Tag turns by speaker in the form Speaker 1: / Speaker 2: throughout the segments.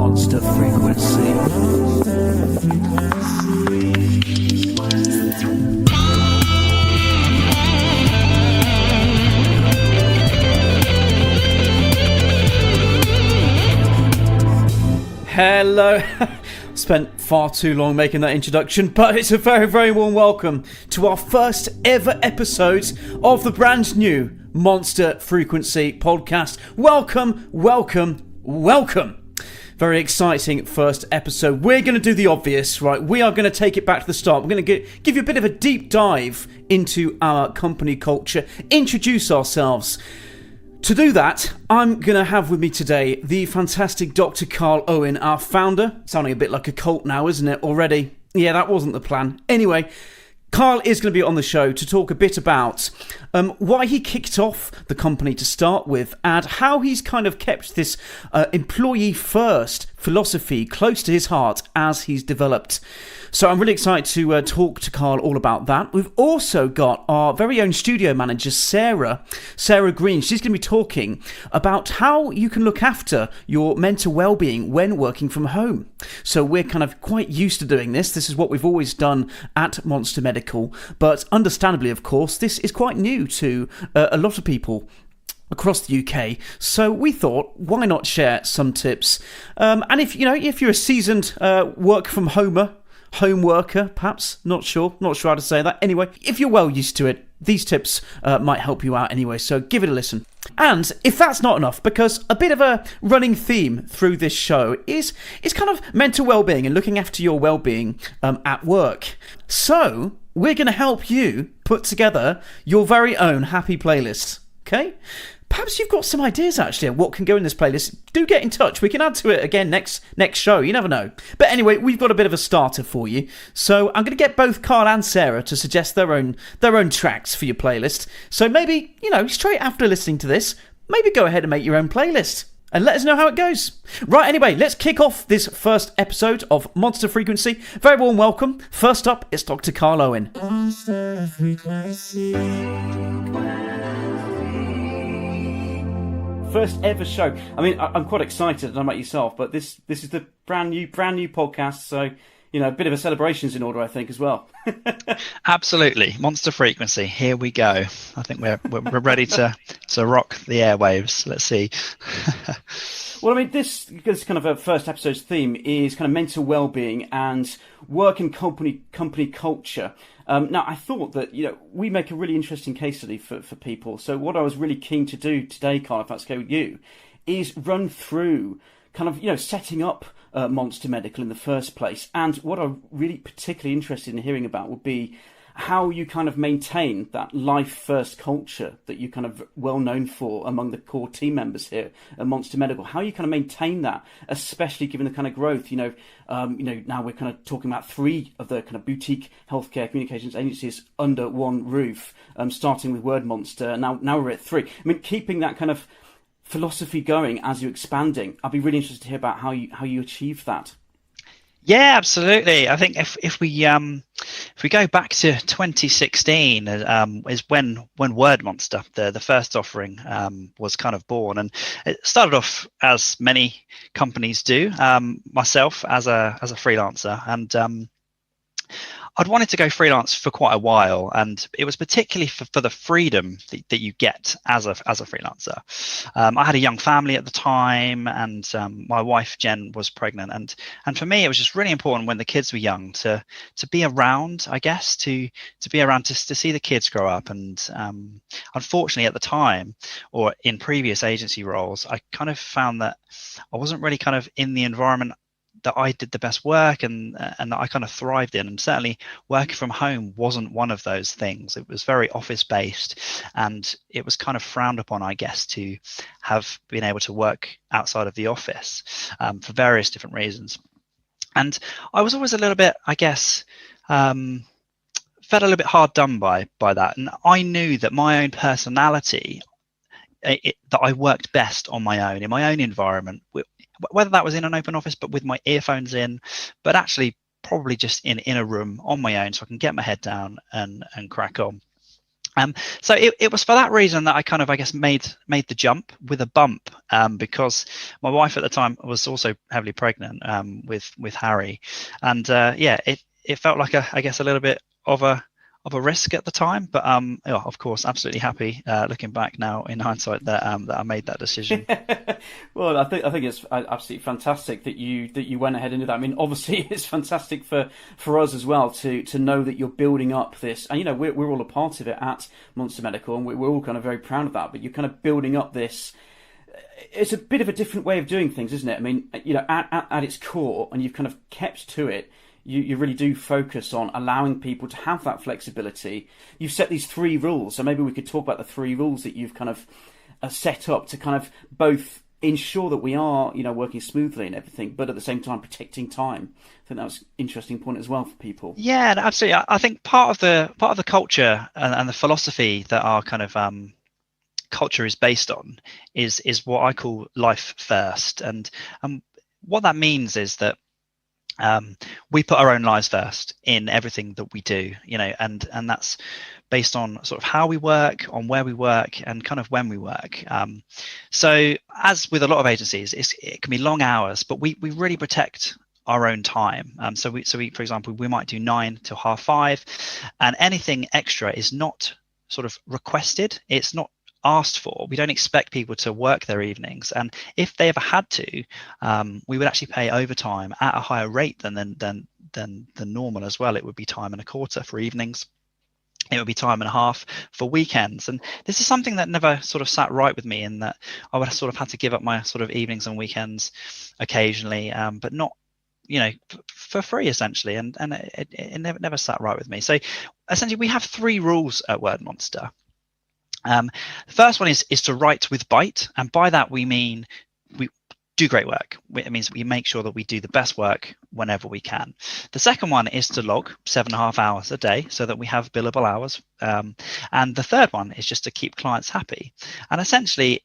Speaker 1: Monster Frequency. Hello. Spent far too long making that introduction, but it's a very, very warm welcome to our first ever episode of the brand new Monster Frequency podcast. Welcome, welcome, welcome. Very exciting first episode. We're going to do the obvious, right? We are going to take it back to the start. We're going to give you a bit of a deep dive into our company culture, introduce ourselves. To do that, I'm going to have with me today the fantastic Dr. Carl Owen, our founder. Sounding a bit like a cult now, isn't it, already? Yeah, that wasn't the plan. Anyway, Carl is going to be on the show to talk a bit about why he kicked off the company to start with and how he's kind of kept this employee-first philosophy close to his heart as he's developed. So I'm really excited to talk to Carl all about that. We've also got our very own studio manager, Sarah Green. She's going to be talking about how you can look after your mental well-being when working from home. So we're kind of quite used to doing this. This is what we've always done at Monster Medical. But understandably, of course, this is quite new to a lot of people across the UK, so we thought, why not share some tips? And if you're a seasoned work from home worker, perhaps, not sure how to say that. Anyway, if you're well used to it, these tips might help you out anyway, so give it a listen. And if that's not enough, because a bit of a running theme through this show is kind of mental well-being and looking after your well-being at work. So we're going to help you put together your very own happy playlist, okay? Perhaps you've got some ideas, actually, of what can go in this playlist. Do get in touch. We can add to it again next show. You never know. But anyway, we've got a bit of a starter for you. So I'm going to get both Carl and Sarah to suggest their own tracks for your playlist. So maybe, straight after listening to this, maybe go ahead and make your own playlist. And let us know how it goes. Right, anyway, let's kick off this first episode of Monster Frequency. Very warm welcome. First up, it's Dr. Carl Owen. Monster Frequency. First ever show. I mean, I'm quite excited. I don't know about yourself, but this is the brand new podcast. So, a bit of a celebration's in order, I think, as well.
Speaker 2: Absolutely, Monster Frequency. Here we go. I think we're ready to rock the airwaves. Let's see.
Speaker 1: Well, I mean, this kind of a first episode's theme is kind of mental well-being and work and company culture. Now, I thought that, we make a really interesting case study for people. So what I was really keen to do today, Carl, if that's okay with you, is run through kind of, setting up Monster Medical in the first place. And what I'm really particularly interested in hearing about would be how you kind of maintain that life-first culture that you're kind of well known for among the core team members here at Monster Medical. How you kind of maintain that, especially given the kind of growth. Now we're kind of talking about 3 of the kind of boutique healthcare communications agencies under one roof, starting with Word Monster. Now we're at 3. I mean, keeping that kind of philosophy going as you're expanding. I'd be really interested to hear about how you achieve that.
Speaker 2: Yeah, absolutely. I think if we go back to 2016, is when Word Monster, the first offering, was kind of born, and it started off as many companies do. Myself as a freelancer, and I'd wanted to go freelance for quite a while, and it was particularly for the freedom that you get as a freelancer. I had a young family at the time, and my wife Jen was pregnant, and for me it was just really important when the kids were young to be around, I guess, to be around to see the kids grow up. And unfortunately at the time, or in previous agency roles, I kind of found that I wasn't really kind of in the environment that I did the best work and that I kind of thrived in. And certainly working from home wasn't one of those things. It was very office based, and it was kind of frowned upon, I guess, to have been able to work outside of the office for various different reasons. And I was always a little bit, I guess, felt a little bit hard done by that. And I knew that my own personality, that I worked best on my own, in my own environment, whether that was in an open office but with my earphones in, but actually probably just in a room on my own, so I can get my head down and crack on. So it was for that reason that I kind of, I guess, made the jump with a bump, because my wife at the time was also heavily pregnant, with Harry, and it felt like I guess a little bit of a risk at the time, but of course, absolutely happy, looking back now in hindsight, that I made that decision.
Speaker 1: Well, I think it's absolutely fantastic that you went ahead and did that. I mean, obviously, it's fantastic for us as well to know that you're building up this, and we're all a part of it at Monster Medical, and we're all kind of very proud of that. But you're kind of building up this. It's a bit of a different way of doing things, isn't it? I mean, at its core, and you've kind of kept to it. You really do focus on allowing people to have that flexibility. You've set these 3 rules, so maybe we could talk about the 3 rules that you've kind of set up to kind of both ensure that we are, working smoothly and everything, but at the same time protecting time. I think that was an interesting point as well for people.
Speaker 2: Yeah, absolutely. I think part of the culture and the philosophy that our kind of culture is based on is what I call life first, and what that means is that we put our own lives first in everything that we do, and that's based on sort of how we work, on where we work, and kind of when we work. So as with a lot of agencies, it can be long hours, but we really protect our own time. So we, for example, we might do 9 till 5:30, and anything extra is not sort of requested. It's not asked for. We don't expect people to work their evenings, and if they ever had to, we would actually pay overtime at a higher rate than normal as well. It would be time and a quarter for evenings. It would be time and a half for weekends. And this is something that never sort of sat right with me, in that I would have sort of had to give up my sort of evenings and weekends occasionally, but not, for free essentially. And it never sat right with me. So essentially we have 3 rules at Word Monster. The first one is to write with bite, and by that we mean we do great work. It means we make sure that we do the best work whenever we can. The second one is to log 7.5 hours a day so that we have billable hours. And the third one is just to keep clients happy. And essentially,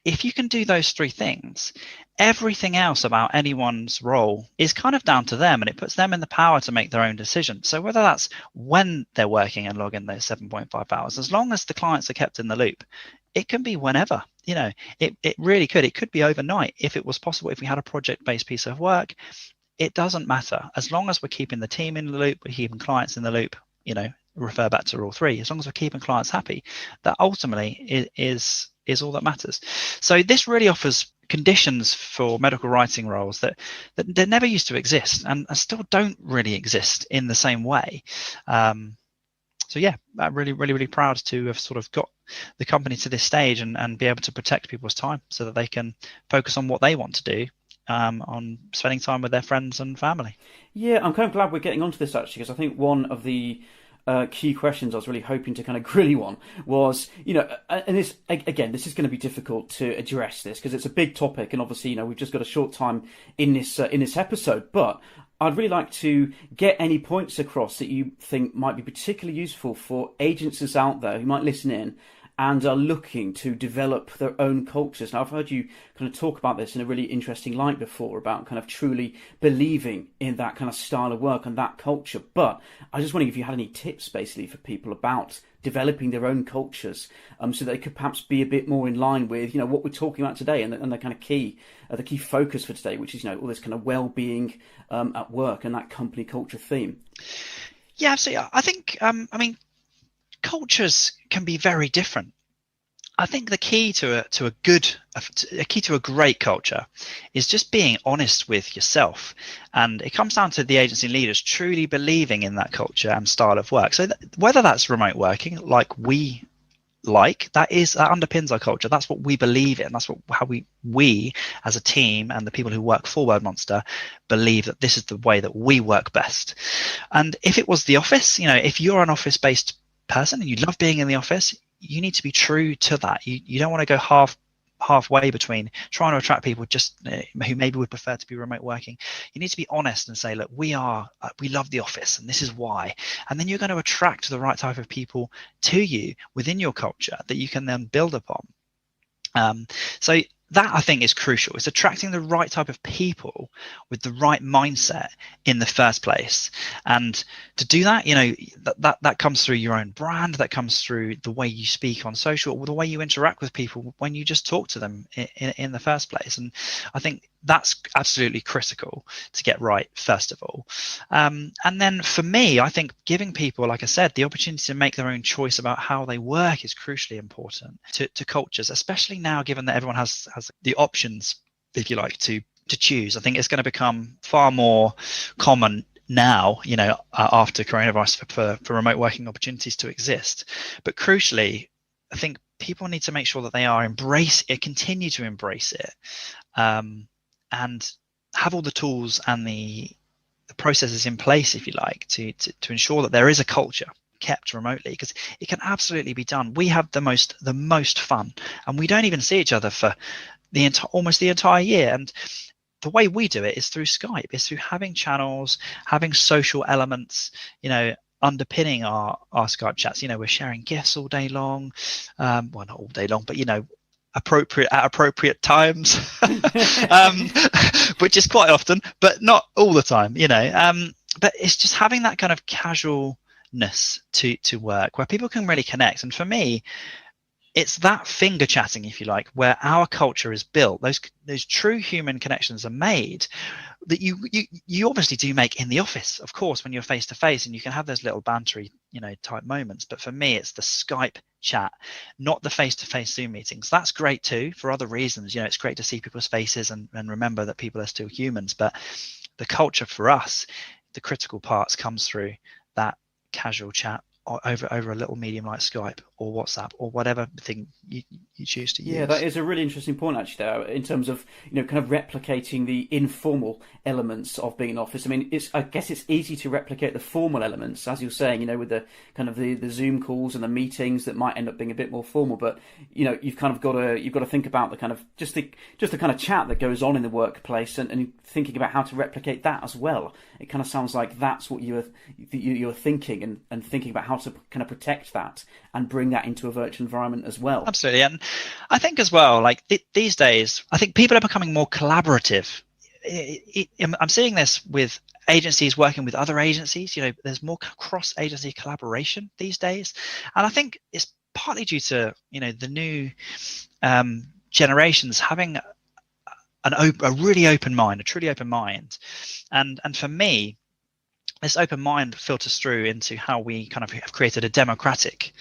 Speaker 2: if you can do those 3 things, everything else about anyone's role is kind of down to them, and it puts them in the power to make their own decision. So whether that's when they're working and logging those 7.5 hours, as long as the clients are kept in the loop, it can be whenever. It really could. It could be overnight if it was possible. If we had a project-based piece of work, it doesn't matter. As long as we're keeping the team in the loop, we're keeping clients in the loop, refer back to rule 3. As long as we're keeping clients happy, that ultimately is all that matters. So this really offers conditions for medical writing roles that never used to exist, and still don't really exist in the same way. So yeah, I'm really proud to have sort of got the company to this stage and be able to protect people's time so that they can focus on what they want to do, on spending time with their friends and family.
Speaker 1: Yeah, I'm kind of glad we're getting onto this actually, because I think one of the key questions I was really hoping to kind of grill you on was, and this is going to be difficult to address this because it's a big topic, and obviously, we've just got a short time in this episode, but I'd really like to get any points across that you think might be particularly useful for agencies out there who might listen in and are looking to develop their own cultures. Now, I've heard you kind of talk about this in a really interesting light before, about kind of truly believing in that kind of style of work and that culture. But I just wondering if you had any tips, basically, for people about developing their own cultures, so they could perhaps be a bit more in line with, what we're talking about today, and the kind of key focus for today, which is, all this kind of well-being at work and that company culture theme.
Speaker 2: Yeah, absolutely. I think, cultures can be very different. I think the key to a great culture is just being honest with yourself, and it comes down to the agency leaders truly believing in that culture and style of work. So whether that's remote working, that underpins our culture. That's what we believe in. That's how we as a team and the people who work for Word Monster believe that this is the way that we work best. And if it was the office, if you're an office-based person and you love being in the office, you need to be true to that. You don't want to go halfway between trying to attract people just who maybe would prefer to be remote working. You need to be honest and say, look, we love the office and this is why. And then you're going to attract the right type of people to you within your culture that you can then build upon. So that I think is crucial. It's attracting the right type of people with the right mindset in the first place. And to do that, that comes through your own brand, that comes through the way you speak on social, or the way you interact with people when you just talk to them in the first place. And I think that's absolutely critical to get right, first of all. And then for me, I think giving people, like I said, the opportunity to make their own choice about how they work is crucially important to cultures, especially now, given that everyone has the options, if you like, to choose. I think it's going to become far more common now, after coronavirus, for remote working opportunities to exist. But crucially, I think people need to make sure that they are continue to embrace it, and have all the tools and the processes in place, if you like, to ensure that there is a culture kept remotely, because it can absolutely be done. We have the most fun, and we don't even see each other for almost the entire year. And the way we do it is through Skype, is through having channels, having social elements, underpinning our Skype chats. We're sharing gifts all day long, well, not all day long, but appropriate times, which is quite often, but not all the time, but it's just having that kind of casualness to work where people can really connect. And for me, it's that finger chatting, if you like, where our culture is built. Those true human connections are made that you obviously do make in the office, of course, when you're face to face, and you can have those little bantery, type moments. But for me, it's the Skype chat, not the face to face Zoom meetings. That's great too for other reasons. It's great to see people's faces and remember that people are still humans. But the culture for us, the critical parts comes through that casual chat over a little medium like Skype or WhatsApp or whatever thing you choose to use.
Speaker 1: Yeah, that is a really interesting point, actually, there, in terms of kind of replicating the informal elements of being in office. I mean, I guess it's easy to replicate the formal elements, as you're saying, with the kind of the Zoom calls and the meetings that might end up being a bit more formal. But you've kind of got to think about the kind of just the kind of chat that goes on in the workplace, and thinking about how to replicate that as well. It kind of sounds like that's what you're thinking, and thinking about how to kind of protect that and bring that into a virtual environment as well.
Speaker 2: Absolutely. And I think as well, like these days, I think people are becoming more collaborative. I'm seeing this with agencies working with other agencies. There's more cross-agency collaboration these days, and I think it's partly due to the new generations having a really open mind, a truly open mind, and for me, this open mind filters through into how we kind of have created a democratic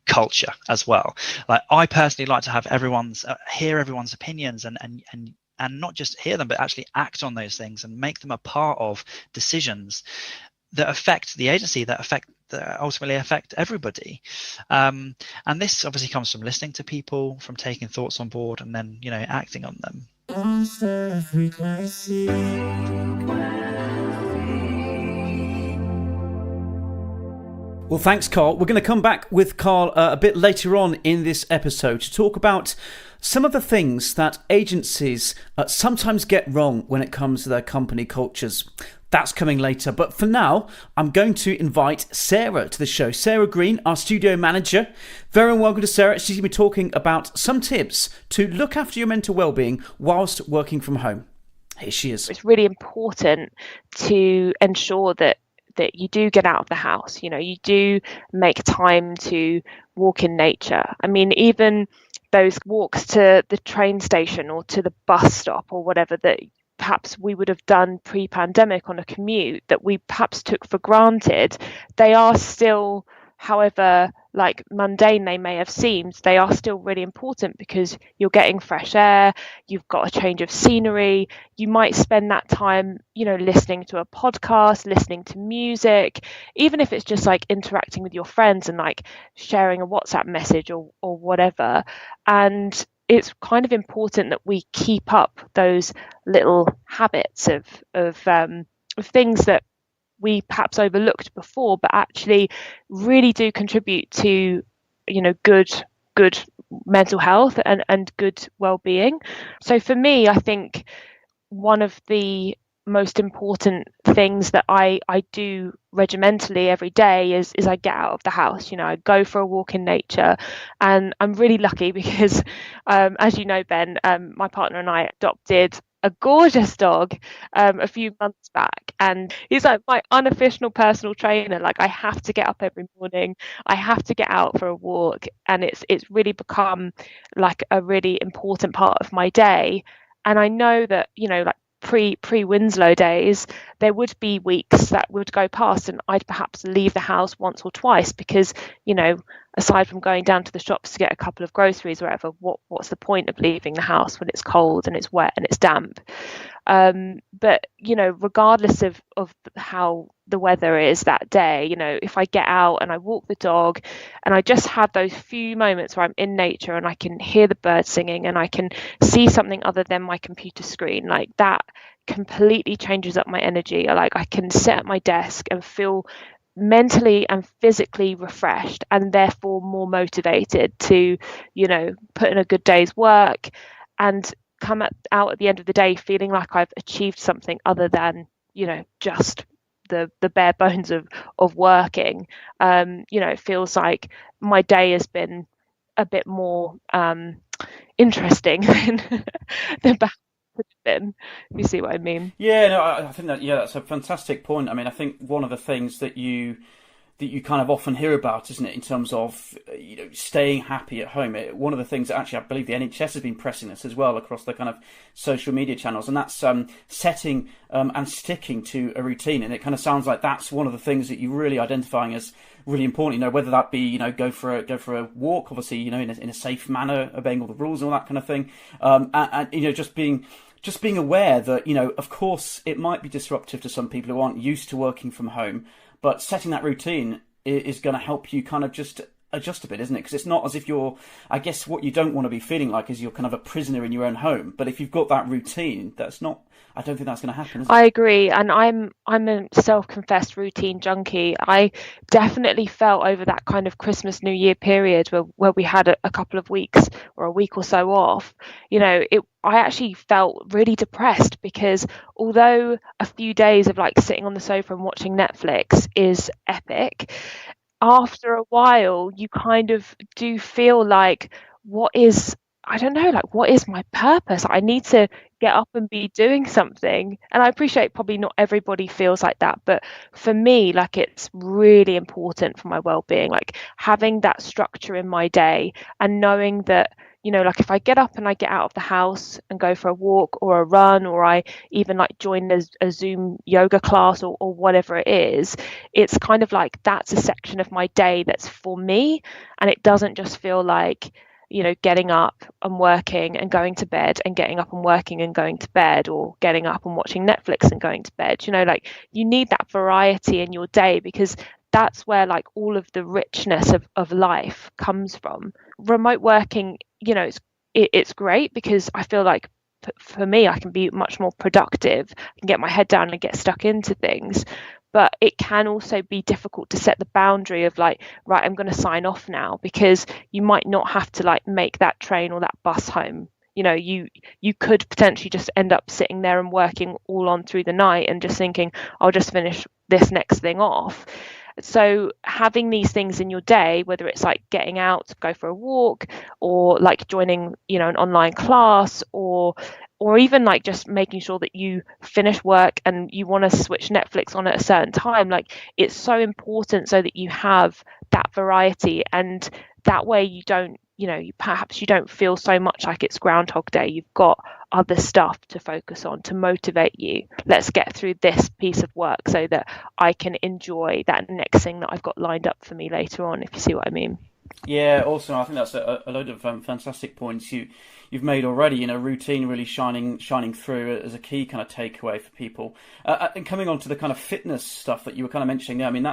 Speaker 2: culture as well. Like, I personally like to have hear everyone's opinions, and not just hear them, but actually act on those things and make them a part of decisions that affect the agency, that ultimately affect everybody. And this obviously comes from listening to people, from taking thoughts on board, and then acting on them.
Speaker 1: Well, thanks, Carl. We're going to come back with Carl a bit later on in this episode to talk about some of the things that agencies sometimes get wrong when it comes to their company cultures. That's coming later. But for now, I'm going to invite Sarah to the show. Sarah Green, our studio manager. Very welcome to Sarah. She's going to be talking about some tips to look after your mental well-being whilst working from home. Here she is.
Speaker 3: It's really important to ensure that you do get out of the house, you do make time to walk in nature. I mean, even those walks to the train station or to the bus stop or whatever that perhaps we would have done pre-pandemic on a commute that we perhaps took for granted, they are still, however like mundane they may have seemed, they are still really important, because you're getting fresh air, you've got a change of scenery, you might spend that time listening to a podcast, listening to music, even if it's just like interacting with your friends and like sharing a WhatsApp message or whatever. And it's kind of important that we keep up those little habits of things that we perhaps overlooked before, but actually really do contribute to, good mental health and good well-being. So for me, I think one of the most important things that I do regimentally every day is I get out of the house. You know, I go for a walk in nature, and I'm really lucky because, as you know, Ben, my partner and I adopted a gorgeous dog a few months back, and he's like my unofficial personal trainer. Like, I have to get up every morning, I have to get out for a walk, and it's really become like a really important part of my day. And I know that, you know, like pre Winslow days, there would be weeks that would go past and I'd perhaps leave the house once or twice because, you know, aside from going down to the shops to get a couple of groceries or whatever, what's the point of leaving the house when it's cold and it's wet and it's damp? But, you know, regardless of how the weather is that day, you know, if I get out and I walk the dog and I just have those few moments where I'm in nature and I can hear the birds singing and I can see something other than my computer screen, like that completely changes up my energy. Like, I can sit at my desk and feel mentally and physically refreshed and therefore more motivated to, you know, put in a good day's work and out at the end of the day feeling like I've achieved something other than, you know, just the bare bones of working. You know, it feels like my day has been a bit more interesting than perhaps it could have been, if you see what I mean.
Speaker 1: Yeah, no, I think that's a fantastic point. I mean, I think one of the things that you kind of often hear about, isn't it, in terms of, you know, staying happy at home. One of the things that actually I believe the NHS has been pressing this as well across the kind of social media channels, and that's setting and sticking to a routine. And it kind of sounds like that's one of the things that you're really identifying as really important. You know, whether that be, you know, go for a walk, obviously, you know, in a safe manner, obeying all the rules and all that kind of thing, and you know, just being aware that, you know, of course, it might be disruptive to some people who aren't used to working from home, but setting that routine is going to help you kind of just adjust a bit, isn't it? Because it's not as if you're, I guess what you don't want to be feeling like is you're kind of a prisoner in your own home. But if you've got that routine, that's not, I don't think that's going to happen, is it?
Speaker 3: I agree, and I'm a self-confessed routine junkie. I definitely felt over that kind of Christmas New Year period where we had a couple of weeks or a week or so off, you know, I actually felt really depressed because although a few days of like sitting on the sofa and watching Netflix is epic, after a while you kind of do feel like, I don't know, like, what is my purpose? I need to get up and be doing something. And I appreciate probably not everybody feels like that, but for me, like, it's really important for my well-being, like having that structure in my day and knowing that, you know, like if I get up and I get out of the house and go for a walk or a run, or I even like join a Zoom yoga class or whatever it is, it's kind of like that's a section of my day that's for me. And it doesn't just feel like, you know, getting up and working and going to bed and getting up and working and going to bed, or getting up and watching Netflix and going to bed. You know, like, you need that variety in your day because that's where like all of the richness of life comes from. Remote working, you know, it's great because I feel like for me, I can be much more productive and get my head down and get stuck into things. But it can also be difficult to set the boundary of like, right, I'm going to sign off now, because you might not have to like make that train or that bus home. You know, you could potentially just end up sitting there and working all on through the night and just thinking, I'll just finish this next thing off. So having these things in your day, whether it's like getting out to go for a walk, or like joining, you know, an online class, or even like just making sure that you finish work and you want to switch Netflix on at a certain time, like, it's so important so that you have that variety, and that way you don't, you know, perhaps you don't feel so much like it's Groundhog Day. You've got other stuff to focus on to motivate you. Let's get through this piece of work so that I can enjoy that next thing that I've got lined up for me later on, if you see what I mean.
Speaker 1: Yeah, awesome. I think that's a load of fantastic points you've made already. You know, routine really shining through as a key kind of takeaway for people. And coming on to the kind of fitness stuff that you were kind of mentioning there, I mean,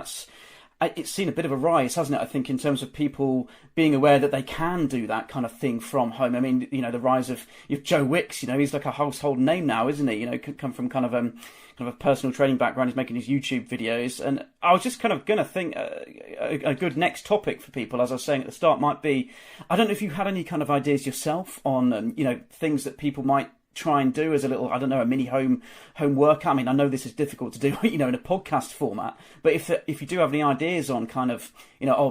Speaker 1: it's seen a bit of a rise, hasn't it? I think in terms of people being aware that they can do that kind of thing from home. I mean, you know, the rise of Joe Wicks. You know, he's like a household name now, isn't he? You know, come from kind of a personal training background. He's making his YouTube videos, and I was just kind of going to think a good next topic for people, as I was saying at the start, might be, I don't know if you had any kind of ideas yourself on you know, things that people might try and do as a little, I don't know, a mini home workout? I mean, I know this is difficult to do, in a podcast format, but if you do have any ideas on kind of,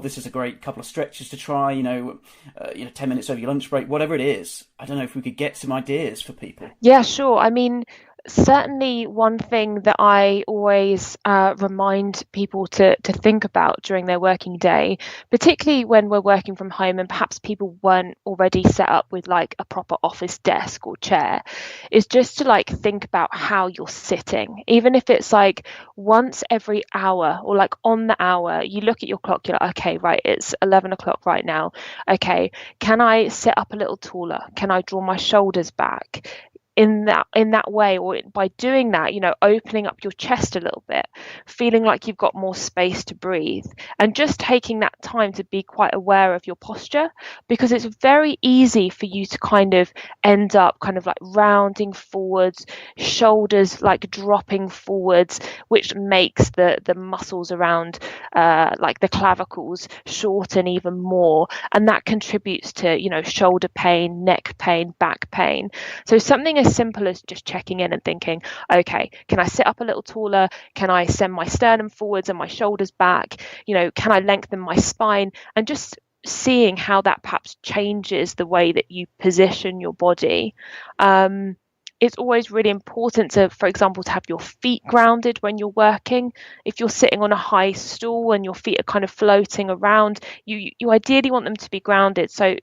Speaker 1: this is a great couple of stretches to try, 10 minutes over your lunch break, whatever it is, I don't know if we could get some ideas for people.
Speaker 3: Yeah, sure. I mean, certainly one thing that I always remind people to think about during their working day, particularly when we're working from home and perhaps people weren't already set up with like a proper office desk or chair, is just to like think about how you're sitting. Even if it's like once every hour or like on the hour, you look at your clock, you're like, okay, right, it's 11 o'clock right now. Okay, can I sit up a little taller? Can I draw my shoulders back? In that way, or by doing that, opening up your chest a little bit, feeling like you've got more space to breathe, and just taking that time to be quite aware of your posture, because it's very easy for you to kind of end up kind of like rounding forwards, shoulders like dropping forwards, which makes the muscles around like the clavicles shorten even more, and that contributes to shoulder pain, neck pain, back pain. So something as simple as just checking in and thinking, okay, can I sit up a little taller? Can I send my sternum forwards and my shoulders back? Can I lengthen my spine? And just seeing how that perhaps changes the way that you position your body. It's always really important to, for example, to have your feet grounded when you're working. If you're sitting on a high stool and your feet are kind of floating around, you ideally want them to be grounded. So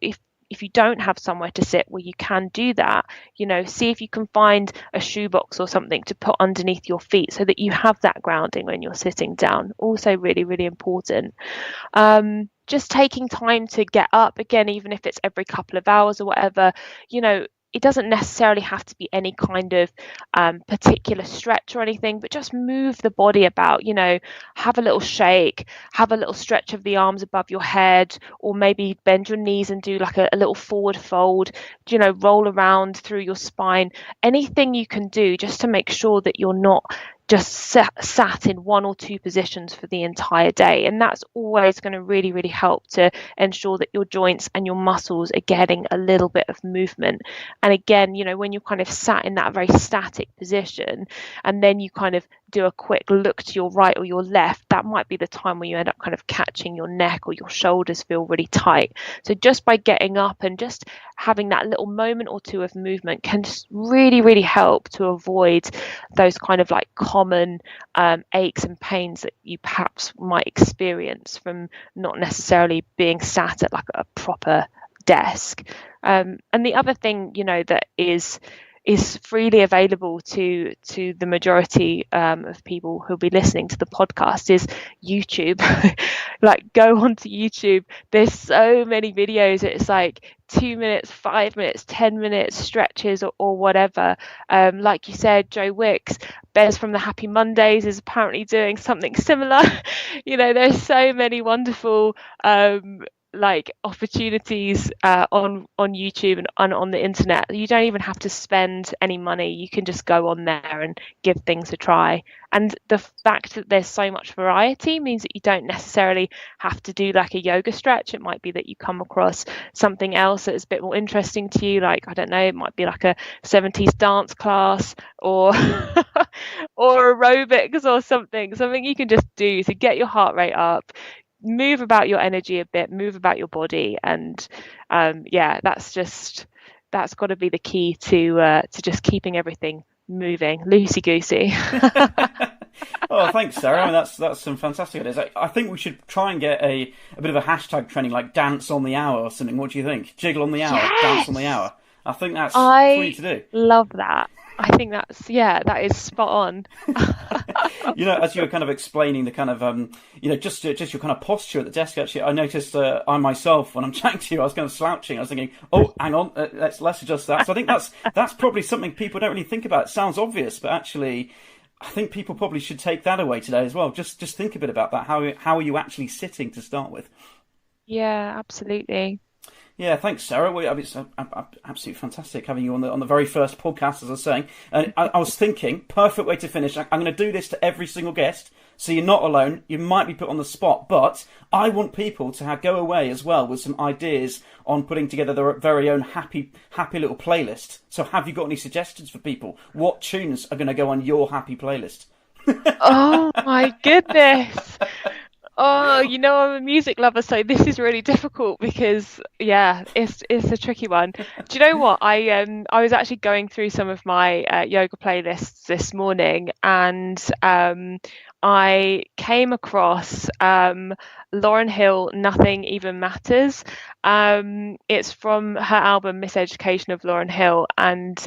Speaker 3: if you don't have somewhere to sit where you can do that, see if you can find a shoebox or something to put underneath your feet so that you have that grounding when you're sitting down. Also really, really important. Just taking time to get up, again, even if it's every couple of hours or whatever, it doesn't necessarily have to be any kind of particular stretch or anything, but just move the body about, have a little shake, have a little stretch of the arms above your head, or maybe bend your knees and do like a little forward fold, roll around through your spine. Anything you can do just to make sure that you're not just sat in one or two positions for the entire day. And that's always going to really, really help to ensure that your joints and your muscles are getting a little bit of movement. And again, when you're kind of sat in that very static position, and then you kind of do a quick look to your right or your left, that might be the time where you end up kind of catching your neck or your shoulders feel really tight. So just by getting up and just having that little moment or two of movement can just really, really help to avoid those kind of like common aches and pains that you perhaps might experience from not necessarily being sat at like a proper desk. And the other thing, that is freely available to the majority of people who'll be listening to the podcast is YouTube. Like, go onto YouTube. There's so many videos. It's like 2 minutes, 5 minutes, 10 minutes stretches or whatever. Like you said, Joe Wicks, Bez from the Happy Mondays is apparently doing something similar. There's so many wonderful like opportunities on YouTube and on the internet. You don't even have to spend any money. You can just go on there and give things a try. And the fact that there's so much variety means that you don't necessarily have to do like a yoga stretch. It might be that you come across something else that is a bit more interesting to you. Like, I don't know, it might be like a 70s dance class or or aerobics or something you can just do to get your heart rate up, move about your energy a bit, move about your body. And that's got to be the key to just keeping everything moving, loosey goosey.
Speaker 1: Oh, thanks, Sarah. I mean, that's some fantastic ideas. I think we should try and get a bit of a hashtag trending, like dance on the hour or something. What do you think? Jiggle on the hour, yes! Dance on the hour. I think that's free to do.
Speaker 3: Love that. I think that is spot on.
Speaker 1: As you were kind of explaining the kind of, just your kind of posture at the desk, actually, I noticed I myself, when I'm chatting to you, I was kind of slouching. I was thinking, oh, hang on, let's adjust that. So I think that's probably something people don't really think about. It sounds obvious, but actually, I think people probably should take that away today as well. Just think a bit about that. How are you actually sitting to start with?
Speaker 3: Yeah, absolutely.
Speaker 1: Yeah, thanks, Sarah. It's absolutely fantastic having you on the very first podcast, as I was saying. And I was thinking, perfect way to finish. I'm going to do this to every single guest. So you're not alone. You might be put on the spot, but I want people to go away as well with some ideas on putting together their very own happy little playlist. So have you got any suggestions for people? What tunes are going to go on your happy playlist?
Speaker 3: Oh my goodness. Oh, I'm a music lover, so this is really difficult because it's a tricky one. Do you know what? I was actually going through some of my yoga playlists this morning, and I came across Lauryn Hill, Nothing Even Matters. It's from her album Miseducation of Lauryn Hill, and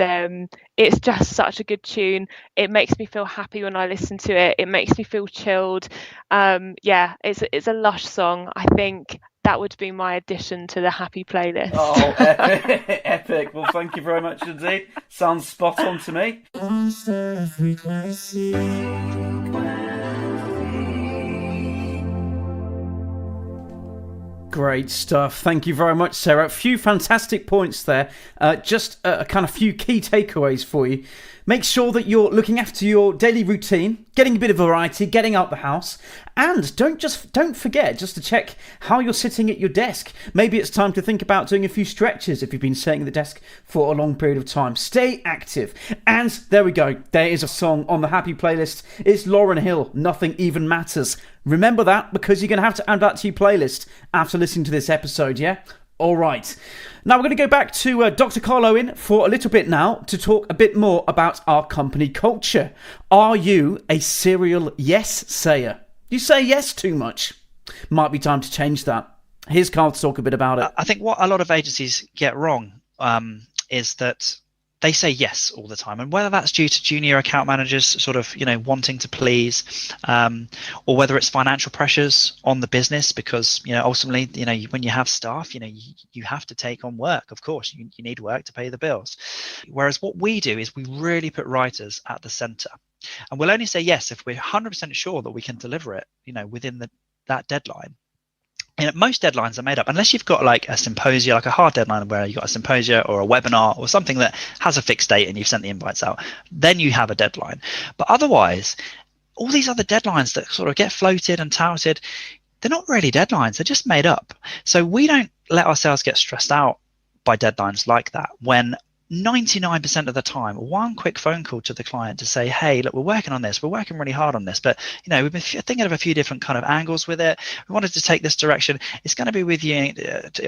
Speaker 3: it's just such a good tune. It makes me feel happy when I listen to it. It makes me feel chilled. It's a lush song. I think that would be my addition to the happy playlist.
Speaker 1: Oh, epic. Epic. Well, thank you very much indeed. Sounds spot on to me. Great stuff. Thank you very much, Sarah. A few fantastic points there. Just a kind of few key takeaways for you. Make sure that you're looking after your daily routine, getting a bit of variety, getting out the house, and don't forget just to check how you're sitting at your desk. Maybe it's time to think about doing a few stretches if you've been sitting at the desk for a long period of time. Stay active. And there we go. There is a song on the happy playlist. It's Lauryn Hill, Nothing Even Matters. Remember that, because you're going to have to add that to your playlist after listening to this episode, yeah? All right. Now we're going to go back to Dr. Carl Owen for a little bit now to talk a bit more about our company culture. Are you a serial yes sayer? You say yes too much. Might be time to change that. Here's Carl to talk a bit about it.
Speaker 2: I think what a lot of agencies get wrong is that they say yes all the time, and whether that's due to junior account managers sort of wanting to please, or whether it's financial pressures on the business, because ultimately when you have staff, you have to take on work. Of course, you need work to pay the bills. Whereas what we do is we really put writers at the center, and we'll only say yes if we're 100% sure that we can deliver it within that deadline. Most deadlines are made up, unless you've got like a symposia, like a hard deadline where you've got a symposia or a webinar or something that has a fixed date and you've sent the invites out, then you have a deadline. But otherwise, all these other deadlines that sort of get floated and touted, they're not really deadlines, they're just made up. So we don't let ourselves get stressed out by deadlines like that, when 99% of the time, one quick phone call to the client to say, hey, look, we're working on this, we're working really hard on this, but we've been thinking of a few different kind of angles with it. We wanted to take this direction. It's going to be with you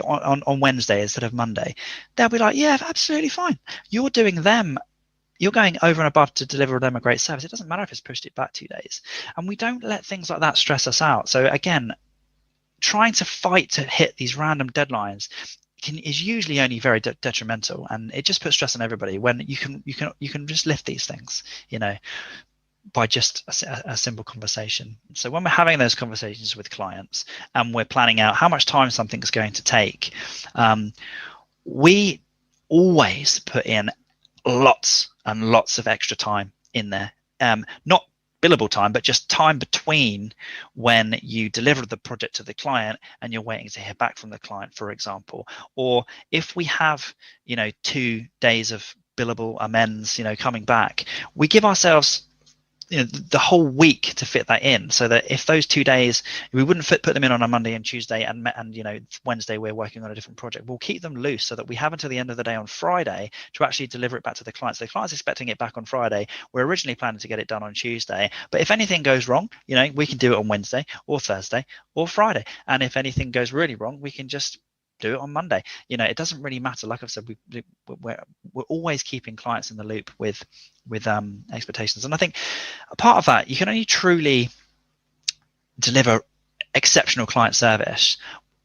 Speaker 2: on Wednesday instead of Monday. They'll be like, yeah, absolutely fine. You're going over and above to deliver them a great service. It doesn't matter if it's pushed it back 2 days. And we don't let things like that stress us out. So again, trying to fight to hit these random deadlines is usually only very detrimental, and it just puts stress on everybody when you can just lift these things by just a simple conversation. So when we're having those conversations with clients and we're planning out how much time something's going to take, we always put in lots and lots of extra time in there, not billable time, but just time between when you deliver the project to the client and you're waiting to hear back from the client, for example. Or if we have 2 days of billable amends coming back, we give ourselves the whole week to fit that in, so that if those 2 days we wouldn't put them in on a Monday and Tuesday, and Wednesday we're working on a different project, we'll keep them loose so that we have until the end of the day on Friday to actually deliver it back to the client. So the client's expecting it back on Friday. We're originally planning to get it done on Tuesday, but if anything goes wrong, we can do it on Wednesday or Thursday or Friday, and if anything goes really wrong, we can just do it on Monday. It doesn't really matter. Like I've said, we're always keeping clients in the loop with expectations. And I think a part of that, you can only truly deliver exceptional client service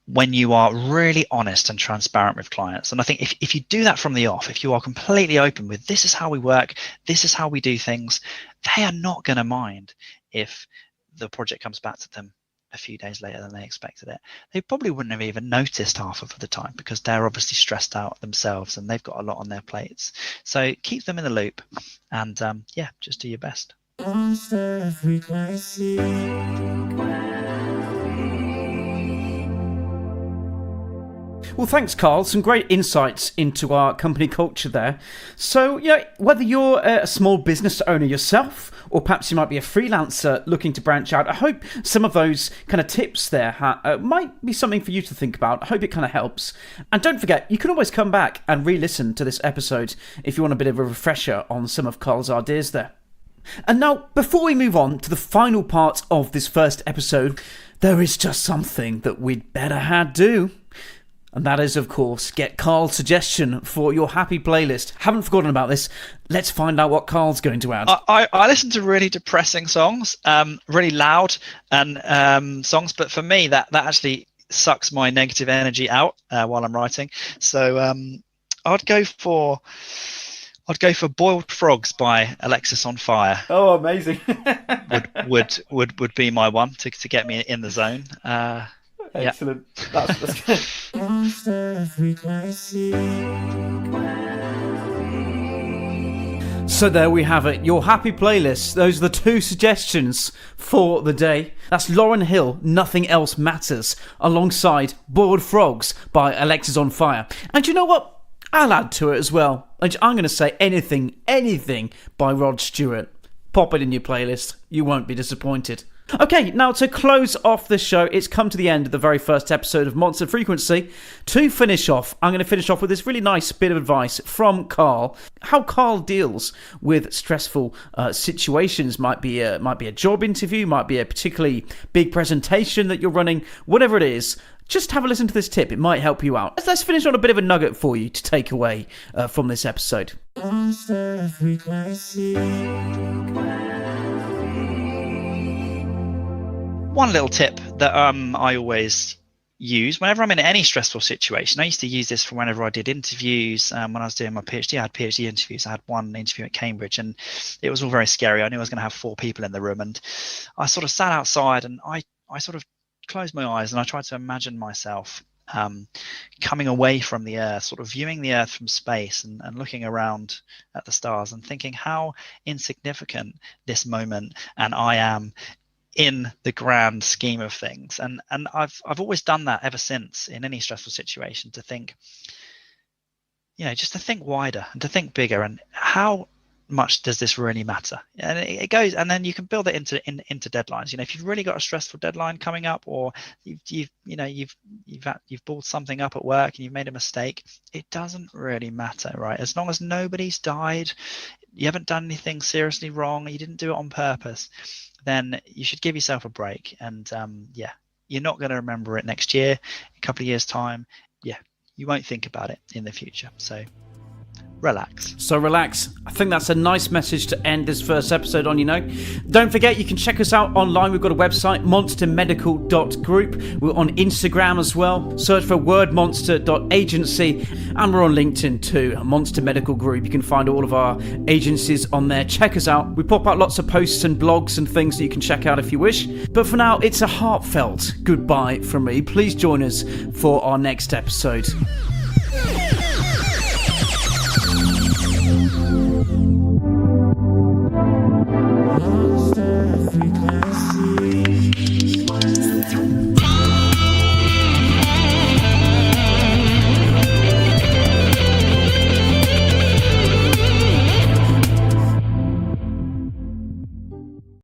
Speaker 2: when you are really honest and transparent with clients. And I think if you do that from the off, if you are completely open with, this is how we work, this is how we do things, they are not going to mind if the project comes back to them a few days later than they expected it. They probably wouldn't have even noticed half of the time, because they're obviously stressed out themselves and they've got a lot on their plates. So keep them in the loop, and just do your best.
Speaker 1: Well, thanks, Carl. Some great insights into our company culture there. So, whether you're a small business owner yourself, or perhaps you might be a freelancer looking to branch out, I hope some of those kind of tips there might be something for you to think about. I hope it kind of helps. And don't forget, you can always come back and re-listen to this episode if you want a bit of a refresher on some of Carl's ideas there. And now, before we move on to the final part of this first episode, there is just something that we'd better do. And that is, of course, get Carl's suggestion for your happy playlist. Haven't forgotten about this. Let's find out what Carl's going to add.
Speaker 2: I listen to really depressing songs, really loud and songs, but for me that actually sucks my negative energy out while I'm writing. So I'd go for Boiled Frogs by Alexis on Fire.
Speaker 1: Oh, amazing.
Speaker 2: would be my one to get me in the zone.
Speaker 1: Excellent. Yeah. That's good. So there we have it, your happy playlist. Those are the two suggestions for the day. That's Lauryn Hill, Nothing Else Matters, alongside Boiled Frogs by Alexis on Fire. And you know what? I'll add to it as well. I'm going to say anything by Rod Stewart. Pop it in your playlist. You won't be disappointed. Okay, now to close off the show, it's come to the end of the very first episode of Monster Frequency. To finish off, I'm going to finish off with this really nice bit of advice from Carl. How Carl deals with stressful situations. Might be a job interview, might be a particularly big presentation that you're running, whatever it is. Just have a listen to this tip. It might help you out. Let's finish on a bit of a nugget for you to take away from this episode. Monster Frequency.
Speaker 2: One little tip that I always use whenever I'm in any stressful situation. I used to use this for whenever I did interviews. When I was doing my PhD, I had PhD interviews. I had one interview at Cambridge and it was all very scary. I knew I was going to have 4 people in the room, and I sort of sat outside and I sort of closed my eyes and I tried to imagine myself coming away from the Earth, sort of viewing the Earth from space and looking around at the stars and thinking how insignificant this moment and I am in the grand scheme of things. And I've always done that ever since in any stressful situation, to think, just to think wider and to think bigger, and how much does this really matter? And it goes, and then you can build it into deadlines. If you've really got a stressful deadline coming up, or you've balled something up at work and you've made a mistake, it doesn't really matter, right? As long as nobody's died, you haven't done anything seriously wrong, you didn't do it on purpose, then you should give yourself a break. And you're not going to remember it next year, a couple of years time. You won't think about it in the future. So relax.
Speaker 1: I think that's a nice message to end this first episode on. Don't forget, you can check us out online. We've got a website, monstermedical.group. We're on Instagram as well. Search for wordmonster.agency, and we're on LinkedIn too, Monster Medical Group. You can find all of our agencies on there. Check us out. We pop out lots of posts and blogs and things that you can check out if you wish. But for now, it's a heartfelt goodbye from me. Please join us for our next episode.